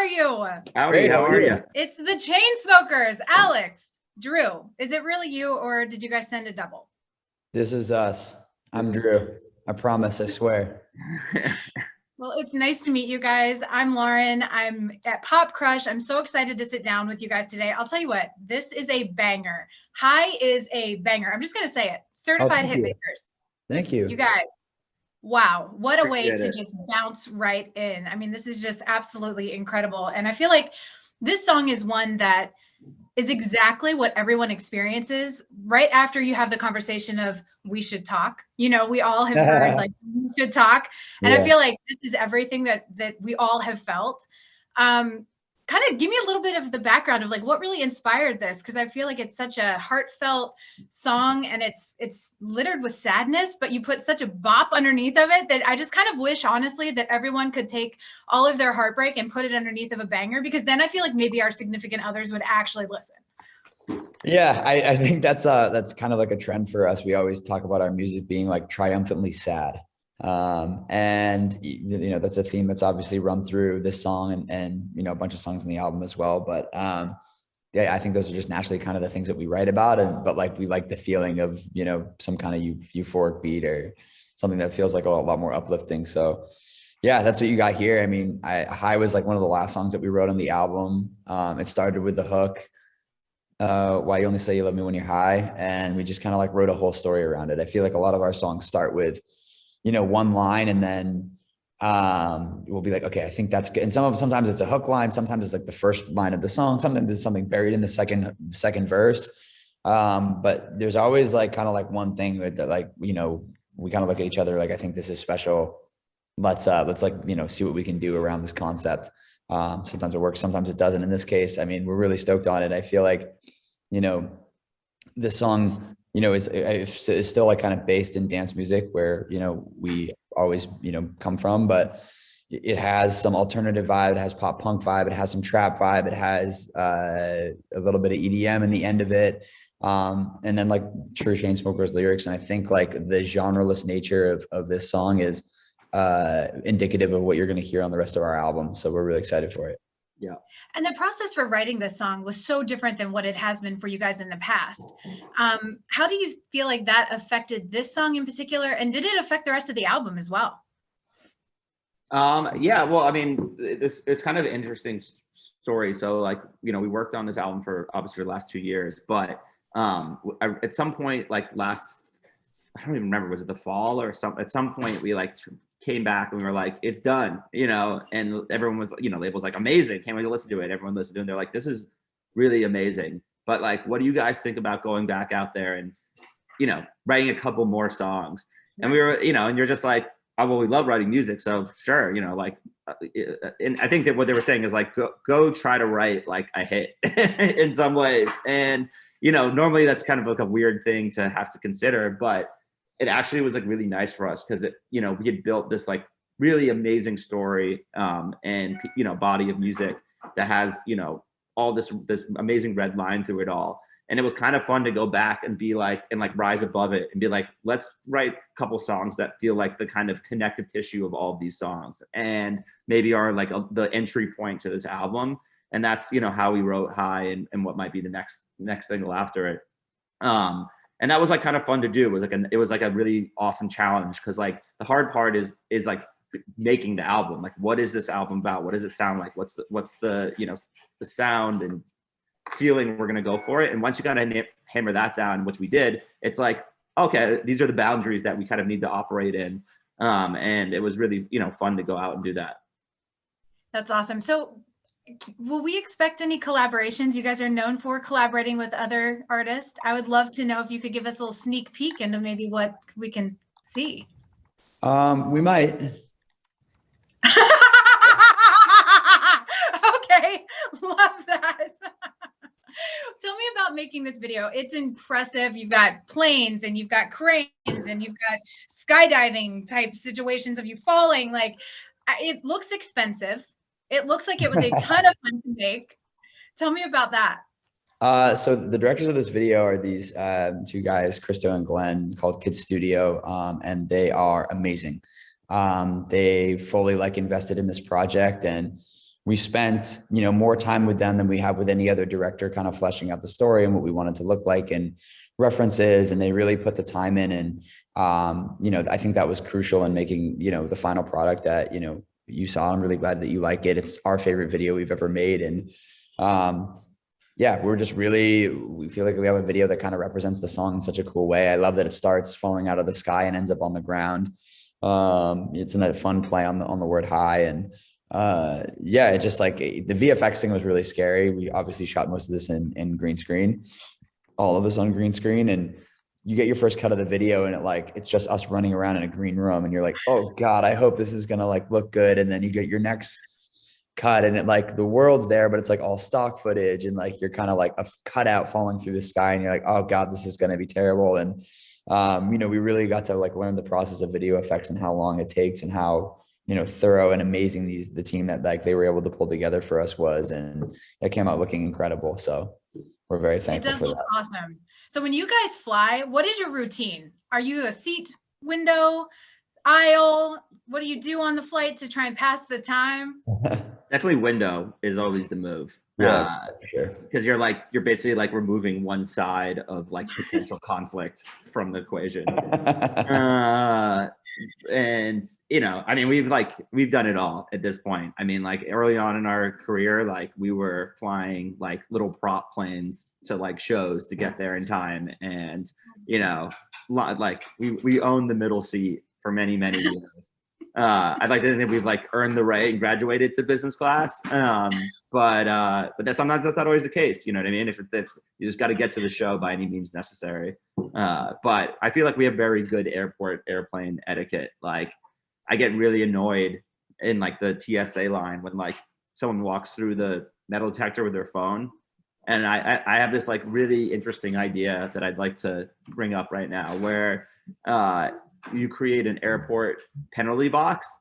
are you? Howdy, how are you? It's the Chainsmokers. Alex, Drew, is it really you or did you guys send a double? This is us. I'm Drew. I promise, I swear. Well, it's nice to meet you guys. I'm Lauren. I'm at Pop Crush. I'm so excited to sit down with you guys today. I'll tell you what, this is a banger. High is a banger. I'm just going to say it. Certified hit makers. Thank you. You guys. Wow. What a way to just bounce right in. I mean, this is just absolutely incredible. And I feel like this song is one that is exactly what everyone experiences right after you have the conversation of we should talk. You know, we all have heard like we should talk. And I feel like this is everything that we all have felt. Kind of give me a little bit of the background of like what really inspired this, because I feel like it's such a heartfelt song and it's littered with sadness, but you put such a bop underneath of it that I just kind of wish, honestly, that everyone could take all of their heartbreak and put it underneath of a banger, because then I feel like maybe our significant others would actually listen. Yeah, I think that's kind of like a trend for us. We always talk about our music being like triumphantly sad. And you know, that's a theme that's obviously run through this song and you know, a bunch of songs in the album as well. But yeah, I think those are just naturally kind of the things that we write about. But like, we like the feeling of, you know, some kind of euphoric beat or something that feels like a lot more uplifting. So yeah, that's what you got here. I mean, High was like one of the last songs that we wrote on the album. It started with the hook, Why You Only Say You Love Me When You're High. And we just kind of like wrote a whole story around it. I feel like a lot of our songs start with, you know, one line, and then we'll be like, okay, I think that's good. And sometimes it's a hook line, sometimes it's like the first line of the song, sometimes there's something buried in the second verse. But there's always like kind of like one thing that like, you know, we kind of look at each other like, I think this is special. Let's like, you know, see what we can do around this concept. Sometimes it works, sometimes it doesn't. In this case, I mean, we're really stoked on it. I feel like, you know, this song, you know, is still like kind of based in dance music where, you know, we always, you know, come from, but it has some alternative vibe. It has pop punk vibe. It has some trap vibe. It has a little bit of EDM in the end of it. And then like true Chainsmokers lyrics. And I think like the genreless nature of this song is indicative of what you're going to hear on the rest of our album. So we're really excited for it. Yeah. And the process for writing this song was so different than what it has been for you guys in the past. How do you feel like that affected this song in particular? And did it affect the rest of the album as well? Yeah, well, I mean, it's kind of an interesting story. So like, you know, we worked on this album for obviously the last 2 years, but at some point, like I don't even remember, was it the fall or something? At some point we like came back and we were like, it's done, you know, and everyone was, you know, labels like amazing, can't wait to listen to it. Everyone listened to it and they're like, this is really amazing. But like, what do you guys think about going back out there and, you know, writing a couple more songs? And we were, you know, and you're just like, oh, well, we love writing music. So sure, you know, like, and I think that what they were saying is like, go try to write like a hit in some ways. And, you know, normally that's kind of like a weird thing to have to consider, but it actually was like really nice for us because it, you know, we had built this like really amazing story and, you know, body of music that has, you know, all this amazing red line through it all. And it was kind of fun to go back and be like, and like rise above it and be like, let's write a couple songs that feel like the kind of connective tissue of all of these songs and maybe are like the entry point to this album. And that's, you know, how we wrote High and what might be the next single after it. And that was like kind of fun to do. It was like a really awesome challenge because like the hard part is like making the album. Like, what is this album about? What does it sound like? What's the you know, the sound and feeling we're gonna go for it? And once you kind of hammer that down, which we did, it's like, okay, these are the boundaries that we kind of need to operate in. And it was really, you know, fun to go out and do that. That's awesome. So will we expect any collaborations? You guys are known for collaborating with other artists. I would love to know if you could give us a little sneak peek into maybe what we can see. We might. Okay, love that. Tell me about making this video. It's impressive. You've got planes and you've got cranes and you've got skydiving type situations of you falling. Like, it looks expensive. It looks like it was a ton of fun to make. Tell me about that. So the directors of this video are these two guys, Christo and Glenn, called Kids Studio, and they are amazing. They fully like invested in this project, and we spent, you know, more time with them than we have with any other director, kind of fleshing out the story and what we wanted to look like and references. And they really put the time in. And, you know, I think that was crucial in making, you know, the final product that, you know, you saw. I'm really glad that you like it. It's our favorite video we've ever made. And, yeah, we feel like we have a video that kind of represents the song in such a cool way. I love that it starts falling out of the sky and ends up on the ground. It's a fun play on the word high. And yeah, it just like the VFX thing was really scary. We obviously shot most of this in green screen, all of this on green screen. And you get your first cut of the video and it's just us running around in a green room and you're like, oh God, I hope this is going to like look good. And then you get your next cut and the world's there, but it's like all stock footage and like you're kind of like a cutout falling through the sky and you're like, oh God, this is going to be terrible. And you know, we really got to like learn the process of video effects and how long it takes and how, you know, thorough and amazing the team that like they were able to pull together for us was, and it came out looking incredible. So we're very thankful. It does look awesome. So when you guys fly, what is your routine? Are you a seat, window, aisle? What do you do on the flight to try and pass the time? Definitely window is always the move. Yeah, sure. Because you're basically like removing one side of like potential conflict from the equation. And you know, I mean, we've done it all at this point. I mean, like early on in our career, like we were flying like little prop planes to like shows to get there in time, and you know, like we owned the middle seat for many years. I'd like to think that we've like earned the right and graduated to business class. But sometimes that's not always the case. You know what I mean? If you just got to get to the show by any means necessary. But I feel like we have very good airplane etiquette. Like I get really annoyed in like the TSA line when like someone walks through the metal detector with their phone. And I have this like really interesting idea that I'd like to bring up right now where, you create an airport penalty box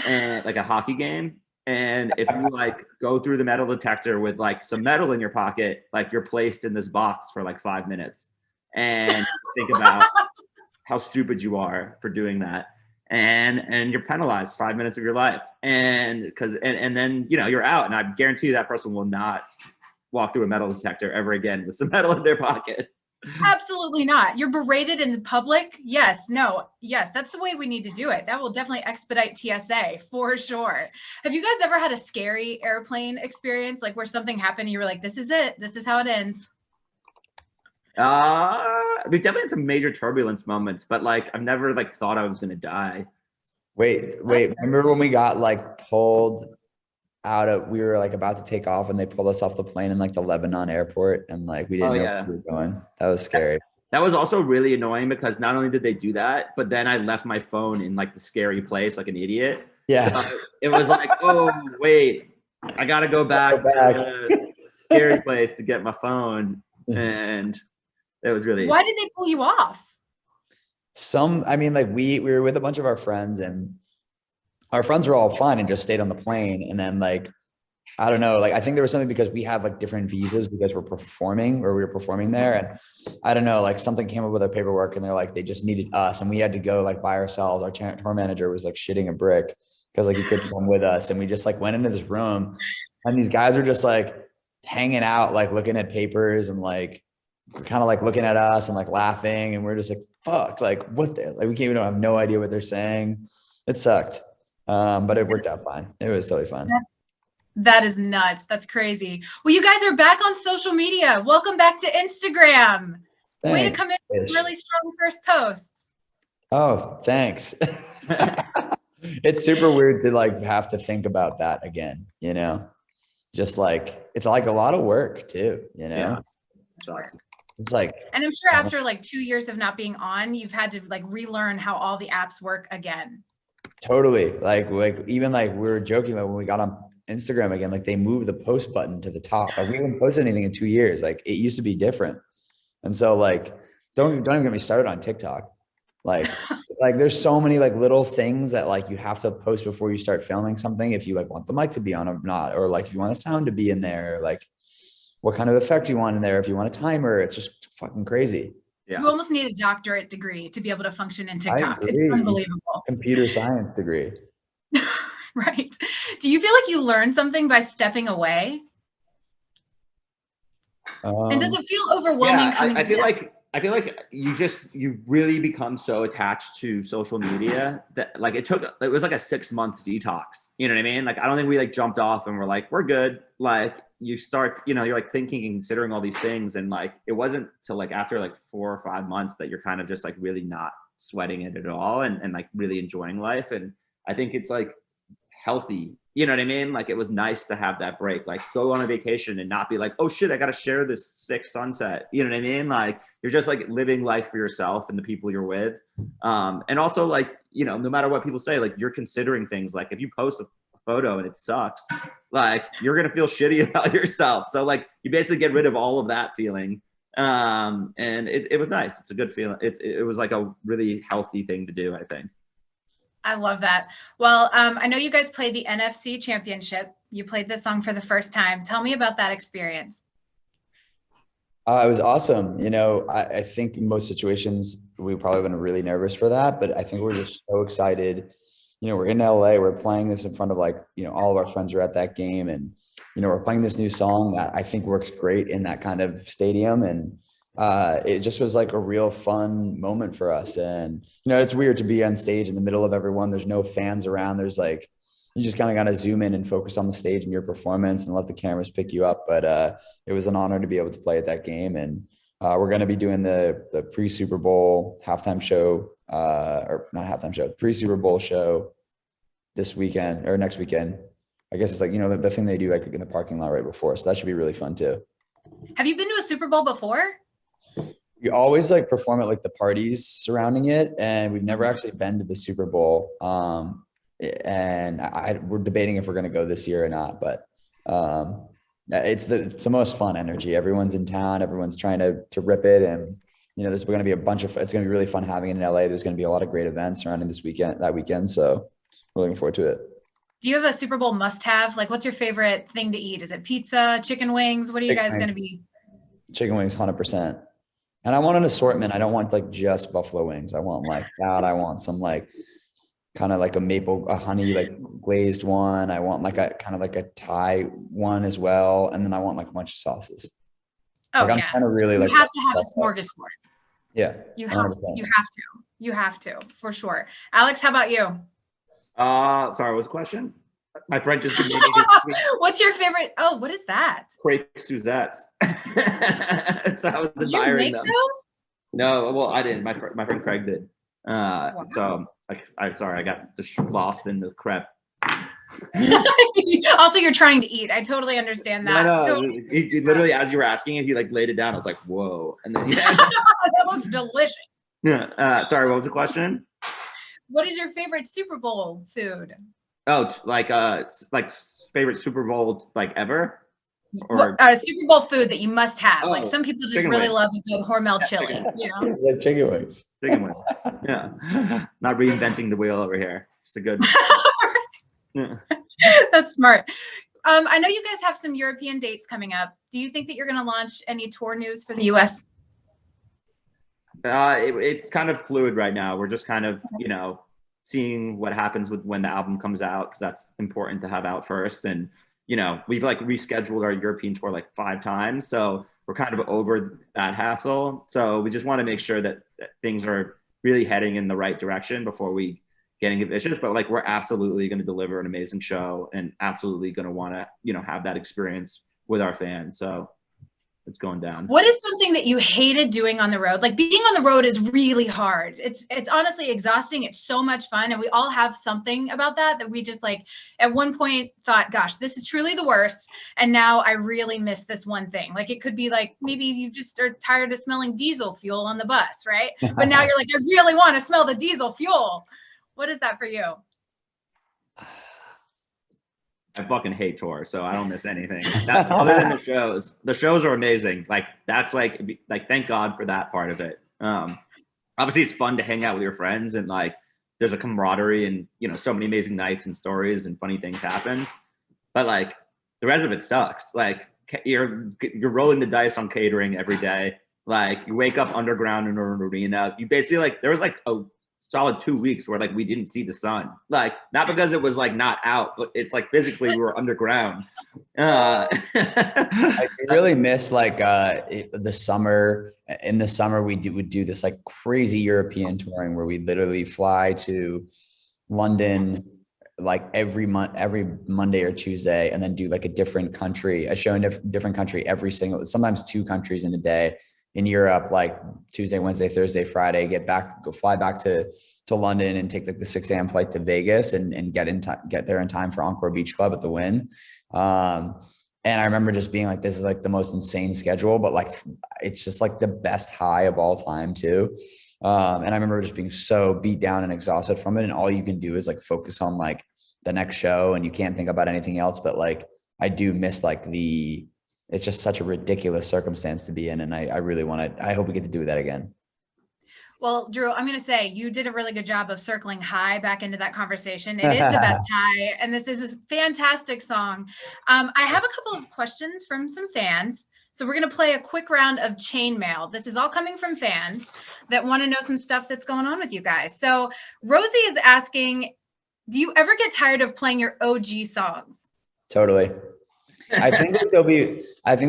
and like a hockey game. And if you like go through the metal detector with like some metal in your pocket, like you're placed in this box for like 5 minutes and think about how stupid you are for doing that. And you're penalized 5 minutes of your life. And then, you know, you're out, and I guarantee you that person will not walk through a metal detector ever again with some metal in their pocket. Absolutely not. You're berated in the public. Yes, no, yes, that's the way we need to do it. That will definitely expedite TSA for sure. Have you guys ever had a scary airplane experience, like where something happened and you were like, this is it, this is how it ends? We definitely had some major turbulence moments, but like I've never like thought I was gonna die. Wait, remember when we got like pulled we were like about to take off and they pulled us off the plane in like the Lebanon airport and like we didn't know where we were going? That was scary. That was also really annoying because not only did they do that, but then I left my phone in like the scary place like an idiot. Yeah. So it was like, oh wait, I gotta go back to the scary place to get my phone. And it was really. Why did they pull you off? I mean, like we were with a bunch of our friends and our friends were all fine and just stayed on the plane. And then like, I don't know, like, I think there was something because we have like different visas because we were performing there. And I don't know, like something came up with our paperwork and they're like, they just needed us. And we had to go like by ourselves. Our tour manager was like shitting a brick because like he couldn't come with us. And we just like went into this room and these guys were just like hanging out, like looking at papers and like kind of like looking at us and like laughing. And we're just like, fuck, like what we can't even have no idea what they're saying. It sucked. But it worked out fine. It was totally fun. That is nuts. That's crazy. Well, you guys are back on social media. Welcome back to Instagram. Thanks. Way to come in with really strong first posts. Oh, thanks. It's super weird to like have to think about that again, you know, just like, it's like a lot of work too, you know? Yeah. It's like, and I'm sure after like 2 years of not being on, you've had to like relearn how all the apps work again. Totally. Like even like we were joking that when we got on Instagram again, like they moved the post button to the top. Like we haven't posted anything in 2 years. Like it used to be different. And so like, don't even get me started on TikTok. Like there's so many like little things that like you have to post before you start filming something. If you like want the mic to be on or not, or like if you want the sound to be in there, like what kind of effect you want in there. If you want a timer, it's just fucking crazy. Yeah. You almost need a doctorate degree to be able to function in TikTok. It's unbelievable. Computer science degree. Right. Do you feel like you learned something by stepping away? And does it feel overwhelming? Yeah, I feel like you really become so attached to social media that like it was like a 6-month detox. You know what I mean? Like I don't think we like jumped off and we're like, we're good. Like you start, you know, you're like thinking and considering all these things. And like it wasn't till like after like 4 or 5 months that you're kind of just like really not sweating it at all and like really enjoying life. And I think it's like healthy. You know what I mean? Like it was nice to have that break, like go on a vacation and not be like, oh shit, I got to share this sick sunset. You know what I mean? Like you're just like living life for yourself and the people you're with. And also like, you know, no matter what people say, like you're considering things like if you post a photo and it sucks, like you're going to feel shitty about yourself. So like you basically get rid of all of that feeling. And it was nice. It's a good feeling. It was like a really healthy thing to do, I think. I love that. Well, I know you guys played the NFC Championship. You played this song for the first time. Tell me about that experience. It was awesome. You know, I think in most situations we probably been really nervous for that, but I think we're just so excited. You know, we're in LA, we're playing this in front of like, you know, all of our friends are at that game, and, you know, we're playing this new song that I think works great in that kind of stadium. And it just was like a real fun moment for us. And, you know, it's weird to be on stage in the middle of everyone. There's no fans around. There's like, you just kind of got to zoom in and focus on the stage and your performance and let the cameras pick you up. But it was an honor to be able to play at that game. And we're going to be doing the pre-Super Bowl halftime show, or not halftime show, pre-Super Bowl show this weekend or next weekend. I guess it's like, you know, the thing they do like in the parking lot right before. So that should be really fun too. Have you been to a Super Bowl before? We always like perform at like the parties surrounding it, and we've never actually been to the Super Bowl. And we're debating if we're going to go this year or not, but it's the most fun energy. Everyone's in town, everyone's trying to rip it, and you know there's going to be it's going to be really fun having it in LA. There's going to be a lot of great events surrounding that weekend, so we're looking forward to it. Do you have a Super Bowl must-have? Like, what's your favorite thing to eat? Is it pizza, chicken wings? What are you guys going to be? Chicken wings, 100%. And I want an assortment. I don't want like just buffalo wings. I want like that. I want some like kind of like a honey like glazed one. I want like a kind of like a Thai one as well. And then I want like a bunch of sauces. Oh like, yeah. I'm kind of really like you have to have a smorgasbord. Yeah. You have to for sure. Alex, how about you? Sorry, what was the question? My friend just What's your favorite? Oh, what is that? Crepe Suzettes. So I was Did you admiring make them. those? No, well, I didn't. My friend Craig did. Wow. So I'm sorry, I got lost in the crepe. Also, you're trying to eat. I totally understand that. No, totally. he literally, as you were asking it, he like laid it down. I was like, whoa. And then That looks delicious. Yeah. Sorry, what was the question? What is your favorite Super Bowl food? Oh, like favorite Super Bowl like ever? Or Super Bowl food that you must have. Like some people just really wings. love a good Hormel chili. You know? Like chicken wings. Chicken wings. Yeah. Not reinventing the wheel over here. Just a good. Yeah. That's smart. I know you guys have some European dates coming up. Do you think that you're going to launch any tour news for the US? It's kind of fluid right now. We're just kind of, you know, seeing what happens when the album comes out, because that's important to have out first. And, you know, we've like rescheduled our European tour like 5 times. So we're kind of over that hassle. So we just want to make sure that things are really heading in the right direction before we get ambitious. But like, we're absolutely going to deliver an amazing show and absolutely going to want to, you know, have that experience with our fans. So it's going down. What is something that you hated doing on the road? Like being on the road is really hard. It's honestly exhausting. It's so much fun. And we all have something about that we just like at one point thought, gosh, this is truly the worst. And now I really miss this one thing. Like it could be like, maybe you just are tired of smelling diesel fuel on the bus, right? But now you're like, I really want to smell the diesel fuel. What is that for you? I fucking hate tours, so I don't miss anything. Other than the shows. The shows are amazing. Like that's like thank God for that part of it. Obviously it's fun to hang out with your friends and like there's a camaraderie and you know so many amazing nights and stories and funny things happen. But like the rest of it sucks. Like you're rolling the dice on catering every day. Like you wake up underground in an arena. You basically like there was like a solid 2 weeks where like we didn't see the sun, like not because it was like not out, but it's like physically we were underground. I really miss like the summer. In the summer would do this like crazy European touring where we literally fly to London like every Monday or Tuesday, and then do like a different country, a show in a different country sometimes 2 countries in a day in Europe, like Tuesday, Wednesday, Thursday, Friday, fly back to London and take like the 6 a.m. flight to Vegas and get there in time for Encore Beach Club at the Wynn. And I remember just being like, this is like the most insane schedule, but like, it's just like the best high of all time too. And I remember just being so beat down and exhausted from it. And all you can do is like focus on like the next show, and you can't think about anything else. But like, I do miss like it's just such a ridiculous circumstance to be in. And I hope we get to do that again. Well, Drew, I'm going to say you did a really good job of circling high back into that conversation. It is the best high, and this is a fantastic song. I have a couple of questions from some fans. So we're going to play a quick round of chain mail. This is all coming from fans that want to know some stuff that's going on with you guys. So Rosie is asking, do you ever get tired of playing your OG songs? Totally. I think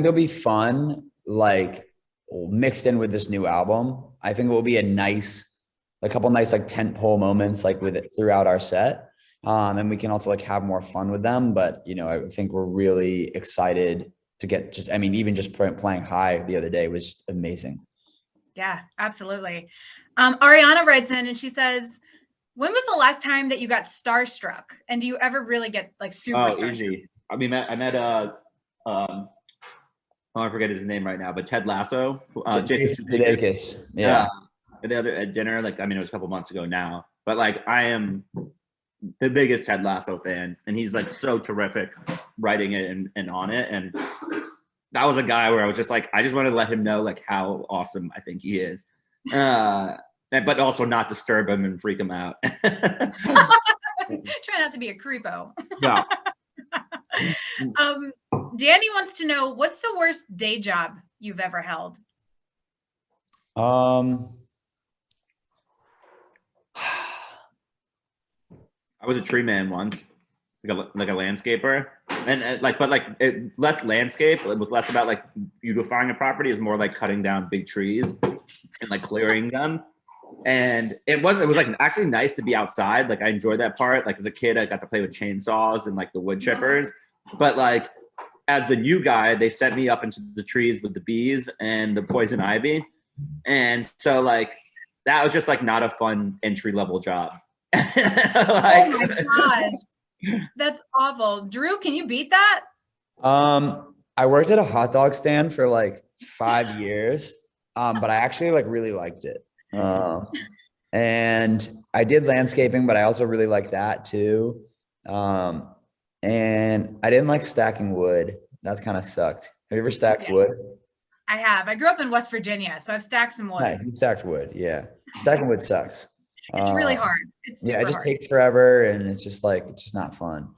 they'll be fun, like mixed in with this new album. I think it will be a couple nice like tentpole moments like with it throughout our set. And we can also like have more fun with them. But I think we're really excited to get even just playing High the other day was just amazing. Yeah, absolutely. Ariana writes in and she says, when was the last time that you got starstruck? And do you ever really get like super starstruck? Easy. I mean, I met I forget his name right now, but Ted Lasso, Jason Sudeikis. Yeah. The other at dinner, like, I mean, it was a couple months ago now, but like, I am the biggest Ted Lasso fan, and he's like so terrific writing it and on it. And that was a guy where I was just like, I just wanted to let him know like how awesome I think he is. But also not disturb him and freak him out. Try not to be a creepo. Yeah. Danny wants to know, what's the worst day job you've ever held? I was a tree man once, like a landscaper, and less landscape. It was less about like beautifying a property. It was more like cutting down big trees and like clearing them. And it was like actually nice to be outside. Like I enjoyed that part. Like as a kid, I got to play with chainsaws and like the wood chippers. But like as the new guy, they sent me up into the trees with the bees and the poison ivy. And so like that was just like not a fun entry level job. Like, oh my gosh, that's awful. Drew, can you beat that? I worked at a hot dog stand for like 5 years, but I actually like really liked it. And I did landscaping, but I also really liked that too. And I didn't like stacking wood. That kind of sucked. Have you ever stacked wood? I have. I grew up in West Virginia, so I've stacked some wood. Nice. You stacked wood. Yeah. Stacking wood sucks. It's really hard. It's super it just hard. takes forever, and it's just not fun.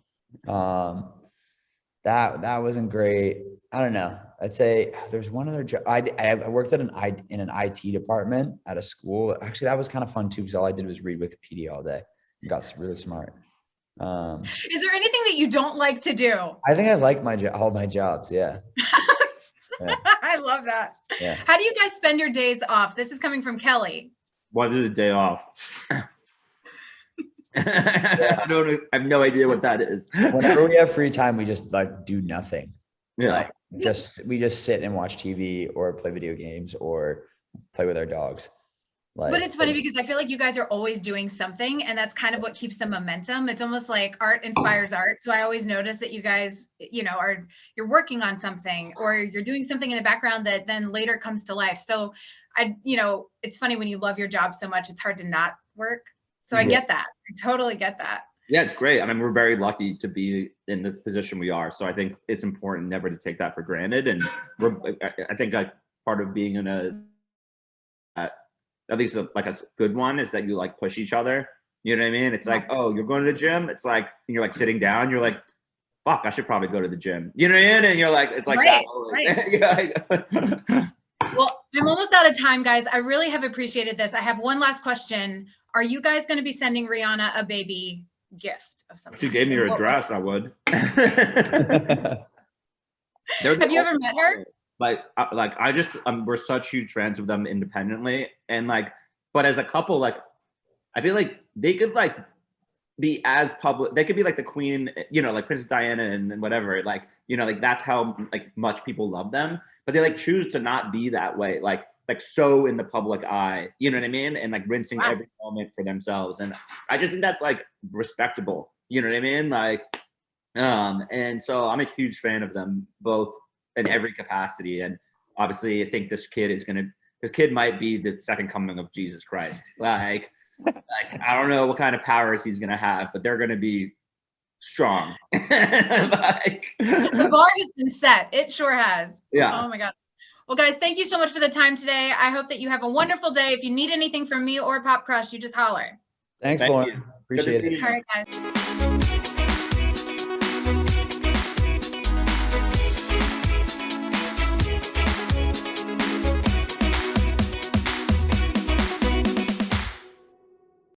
That wasn't great. I don't know. I'd say there's one other job. I worked in an IT department at a school. Actually, that was kind of fun too, because all I did was read Wikipedia all day and got really smart. Is there anything that you don't like to do? I think I like all my jobs. Yeah. Yeah. I love that. Yeah. How do you guys spend your days off? This is coming from Kelly. What is a day off? I have no idea what that is. Whenever we have free time, we just like do nothing. Yeah. We just sit and watch TV or play video games or play with our dogs. But it's funny because I feel like you guys are always doing something, and that's kind of what keeps the momentum. It's almost like art inspires art. So I always notice that you guys, you're working on something, or you're doing something in the background that then later comes to life. So it's funny when you love your job so much, it's hard to not work. So I get that. I totally get that. Yeah, it's great. I mean, we're very lucky to be in the position we are. So I think it's important never to take that for granted. And I think like part of being in at least a good one is that you like push each other. You know what I mean? It's like, oh, you're going to the gym. It's like, and you're like sitting down. You're like, fuck, I should probably go to the gym. You know what I mean? And you're like, it's like right, that. Right. Well, I'm almost out of time, guys. I really have appreciated this. I have one last question. Are you guys going to be sending Rihanna a baby gift of some She kind? gave me her address, I would. Have you ever met her? Like I just we're such huge fans of them independently, and like, but as a couple, like I feel like they could like be as public. They could be like the queen, you know, like Princess Diana and whatever. Like, you know, like that's how like much people love them. But they like choose to not be that way. Like so in the public eye, you know what I mean? And like rinsing every moment for themselves. And I just think that's like respectable. You know what I mean? Like, and so I'm a huge fan of them both in every capacity. And obviously I think this kid might be the second coming of Jesus Christ. Like I don't know what kind of powers he's gonna have, but they're gonna be strong. Like, the bar has been set. It sure has. Yeah. Oh my God. Well, guys, thank you so much for the time today. I hope that you have a wonderful day. If you need anything from me or Pop Crush, you just holler. Thanks, Lauren. Appreciate it. All right, guys.